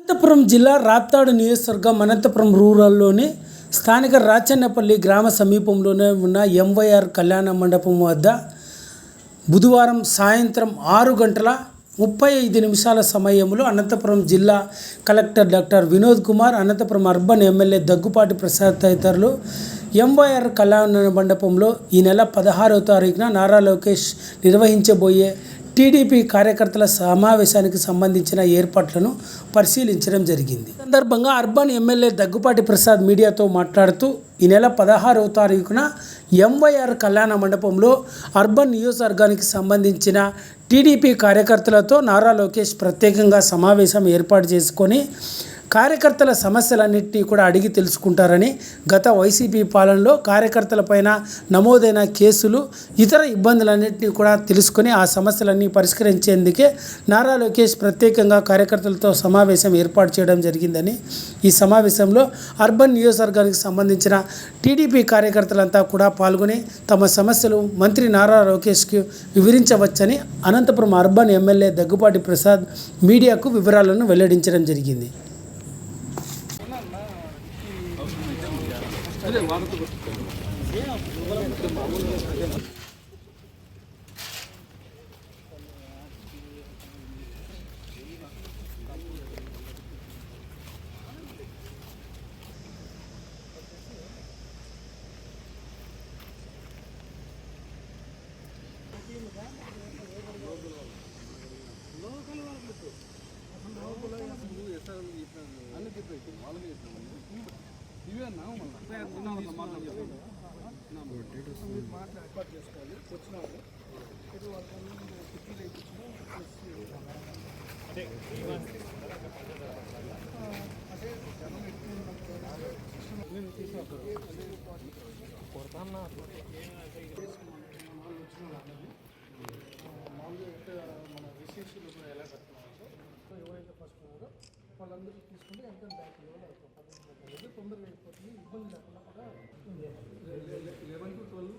అనంతపురం జిల్లా రాప్తాడు నియోజకవర్గం అనంతపురం రూరల్లోని స్థానిక రాచన్నపల్లి గ్రామ సమీపంలోనే ఉన్న ఎంవైఆర్ కళ్యాణ మండపం వద్ద బుధవారం సాయంత్రం 6:35 సమయంలో అనంతపురం జిల్లా collector doctor Vinod Kumar, Anantapuram urban MLA Daggupati Prasad తదితరులు ఎంవైఆర్ కళ్యాణ మండపంలో ఈ నెల 16వ తారీఖున నారా లోకేష్ నిర్వహించబోయే టీడీపీ కార్యకర్తల సమావేశానికి సంబంధించిన ఏర్పాట్లను పరిశీలించడం జరిగింది. ఈ సందర్భంగా అర్బన్ ఎమ్మెల్యే దగ్గుపాటి ప్రసాద్ మీడియాతో మాట్లాడుతూ ఈ నెల 16వ తారీఖున ఎంవైఆర్ కళ్యాణ మండపంలో అర్బన్ నియోజకవర్గానికి సంబంధించిన టీడీపీ కార్యకర్తలతో నారా లోకేష్ ప్రత్యేకంగా సమావేశం ఏర్పాటు చేసుకొని కార్యకర్తల సమస్యలన్నింటినీ కూడా అడిగి తెలుసుకుంటారని, గత వైసీపీ పాలనలో కార్యకర్తలపైన నమోదైన కేసులు, ఇతర ఇబ్బందులన్నింటినీ కూడా తెలుసుకొని ఆ సమస్యలన్నీ పరిష్కరించేందుకే నారా లోకేష్ ప్రత్యేకంగా కార్యకర్తలతో సమావేశం ఏర్పాటు చేయడం జరిగిందని, ఈ సమావేశంలో అర్బన్ నియోజకవర్గానికి సంబంధించిన టీడీపీ కార్యకర్తలంతా కూడా పాల్గొని తమ సమస్యలు మంత్రి నారా లోకేష్కి వివరించవచ్చని అనంతపురం అర్బన్ ఎమ్మెల్యే దగ్గుపాటి ప్రసాద్ మీడియాకు వివరాలను వెల్లడించడం జరిగింది. ఎవరైతే ఫస్ట్ ఉన్నారో వాళ్ళందరికీ తీసుకుంటే ఎంత బ్యాక్ లెవెల్ అవుతుంది, తొందరగా అయిపోతుంది, ఇబ్బంది లేకుండా కూడా 11 to 12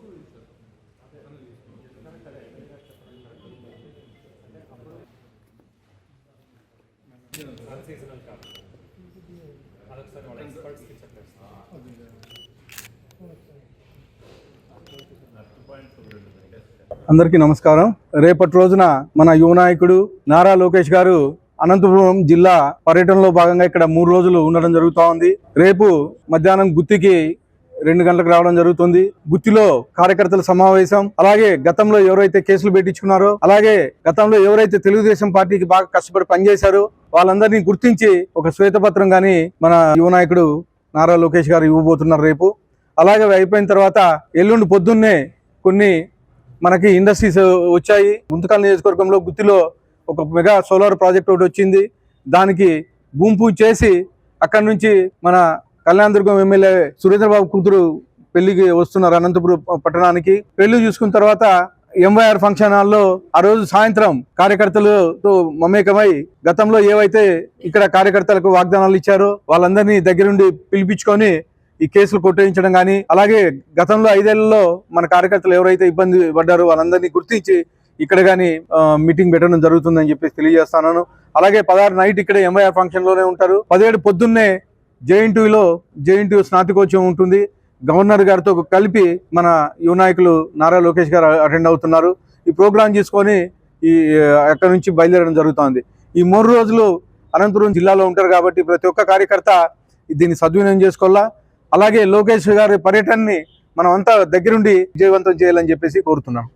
అందరికీ నమస్కారం. రేపటి రోజున మన యువ నాయకుడు నారా లోకేష్ గారు అనంతపురం జిల్లా పర్యటనలో భాగంగా ఇక్కడ 3 రోజులు ఉండడం జరుగుతూ ఉంది. రేపు మధ్యాహ్నం గుత్తికి 2 గంటలకు రావడం జరుగుతుంది. గుత్తిలో కార్యకర్తల సమావేశం, అలాగే గతంలో ఎవరైతే కేసులు పెట్టించుకున్నారో, అలాగే గతంలో ఎవరైతే తెలుగుదేశం పార్టీకి బాగా కష్టపడి పనిచేశారో వాళ్ళందరినీ గుర్తించి ఒక శ్వేతపత్రం కానీ మన యువ నాయకుడు నారా లోకేష్ గారు ఇవ్వబోతున్నారు రేపు. అలాగే అయిపోయిన తర్వాత ఎల్లుండి పొద్దున్నే కొన్ని మనకి ఇండస్ట్రీస్ వచ్చాయి. గుంతకల్ నియోజకవర్గంలో గుత్తిలో ఒక మెగా సోలార్ ప్రాజెక్ట్ ఒకటి వచ్చింది. దానికి భూమి పూజ చేసి అక్కడి నుంచి మన కళ్యాణదుర్గం ఎమ్మెల్యే సురేంద్రబాబు కూతురు పెళ్లికి వస్తున్నారు అనంతపురం పట్టణానికి. పెళ్లి చూసుకున్న తర్వాత ఎంవైఆర్ ఫంక్షన్ హాల్లో ఆ రోజు సాయంత్రం కార్యకర్తలతో మమేకమై గతంలో ఏవైతే ఇక్కడ కార్యకర్తలకు వాగ్దానాలు ఇచ్చారో వాళ్ళందరినీ దగ్గరుండి పిలిపించుకొని ఈ కేసులు కొట్టేయించడం కానీ, అలాగే గతంలో 5 ఏళ్లలో మన కార్యకర్తలు ఎవరైతే ఇబ్బంది పడ్డారో వాళ్ళందరినీ గుర్తించి ఇక్కడ కానీ మీటింగ్ పెట్టడం జరుగుతుందని చెప్పేసి తెలియజేస్తున్నాను. అలాగే 16 నైట్ ఇక్కడ ఎంవైఆర్ ఫంక్షన్ లోనే ఉంటారు. 17 పొద్దున్నే జేఎన్టీయూ స్నాతకోత్సవం ఉంటుంది. గవర్నర్ గారితో కలిపి మన యువ నాయకులు నారా లోకేష్ గారు అటెండ్ అవుతున్నారు. ఈ ప్రోగ్రాం తీసుకొని అక్కడి నుంచి బయలుదేరడం జరుగుతుంది. ఈ 3 రోజులు అనంతపురం జిల్లాలో ఉంటారు కాబట్టి ప్రతి ఒక్క కార్యకర్త దీన్ని సద్వినియోగం చేసుకోవాలా. అలాగే లోకేష్ గారి పర్యటనని మనం అంతా దగ్గరుండి విజయవంతం చేయాలని చెప్పేసి కోరుతున్నాం.